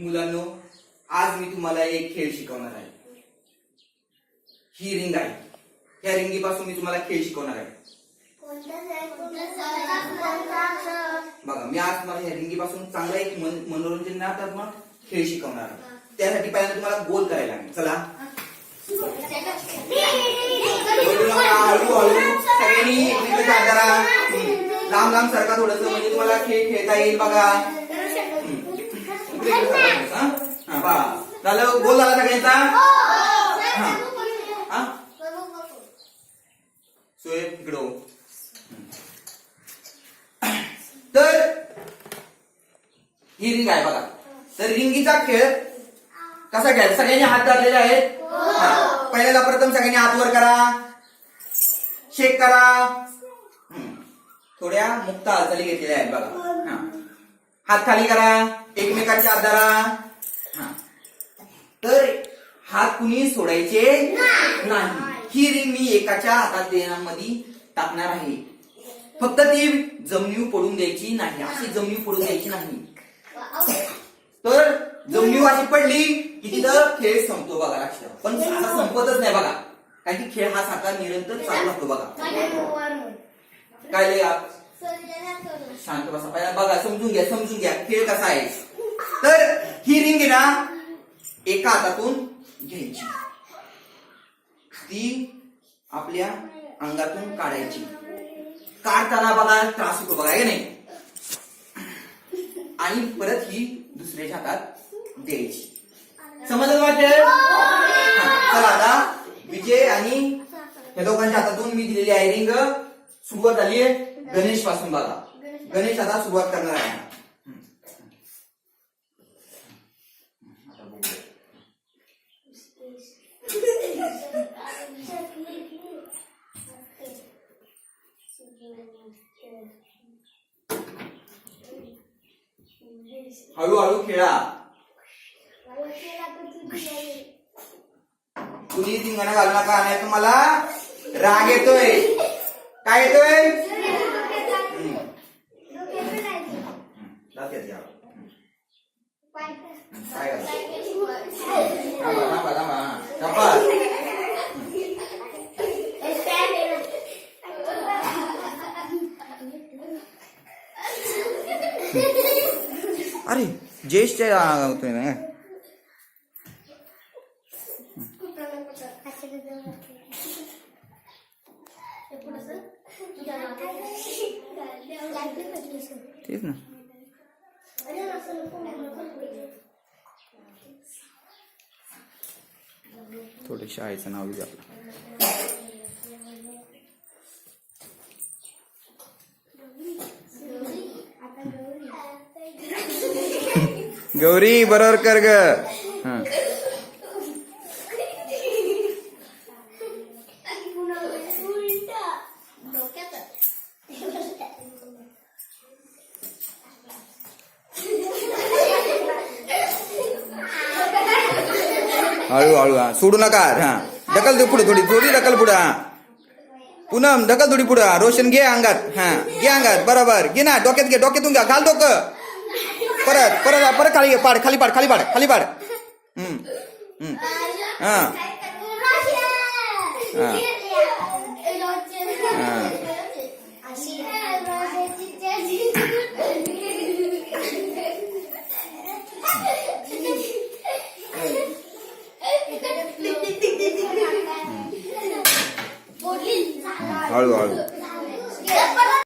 मुलांनो, आज मी तुम्हाला एक खेळ शिकवणार आहे. ही रिंग आहे. या रिंगीपासून मी तुम्हाला खेळ शिकवणार आहे. बघा, मी आज तुम्हाला या रिंगीपासून चांगला एक मनोरंजनात्मक खेळ शिकवणार आहे. त्यासाठी पहिल्यांदा तुम्हाला गोल करायला लागेल. चला, हळूहळू सगळ्यांनी एकमेकांच्या आधारा लांब लांब सरका थोडस, म्हणजे तुम्हाला खेळ खेळता येईल. बघा, झालं. गोल झाला सगळ्यांचा. सोय इकडं. तर ही रिंग आहे बघा. तर रिंगीचा खेळ कसा खेळ? सगळ्यांनी हात धरलेले आहेत. पहिल्यांदा प्रथम सगळ्यांनी हात वर करा, शेक करा. थोड्या मुक्त हालचाली घेतलेल्या आहेत बघा. हात खाली करा, एकमेकांच्या हात धरा. तर हात कुणी सोडायचे नाही. ही रिंग मी एकाच्या हातात देण्यामध्ये टाकणार आहे. फक्त ती जमिनीवर पडून द्यायची नाही. अशी जमिनीवर पडून द्यायची नाही. तर जमिनीवर अशी पडली की तिथं खेळ संपतो बघा. लक्ष द्या. पण आता संपतच नाही बघा, कारण की खेळ हा सारखा निरंतर चालू राहतो बघा. काय लय शांत बसा. पहिला बघा, समजून घ्या खेळ कसा आहे. तर ही रिंग आहे ना, एका हातातून घ्यायची, ती आपल्या अंगातून काढायची. काढताना बघा त्रास होतो बघा, हे नाही. आणि परत ही दुसऱ्याच्या हातात द्यायची. समजलं वाटेल? चला, आता विजय आणि या दोघांच्या हातातून मी दिलेली आहे रिंग. सुरुवात झाली आहे गणेश पासून. बघा, गणेश आता सुरुवात करणार आहे. हळूहळू खेळा. कुणी धिंगाणा घालू नका, नाही तुम्हाला राग येतोय. काय येतोय? अरे ज्येष्ठ होतोय ना. तेच ना. थोडे शाळेचं नाव विचार. गौरी बरोबर कर ग. हळूहळू. सोडू नका. ढकल दे पुढे, थोडी ढकल पुढे. पूनम ढकल थोडी पुढे. रोशन घे अंगात. घे अंगात. बरोबर घे ना. डोक्यात घे, डोक्यातून घ्या. घाल डोकं. परत खाली पाड, खाली पाड. हळूहळू.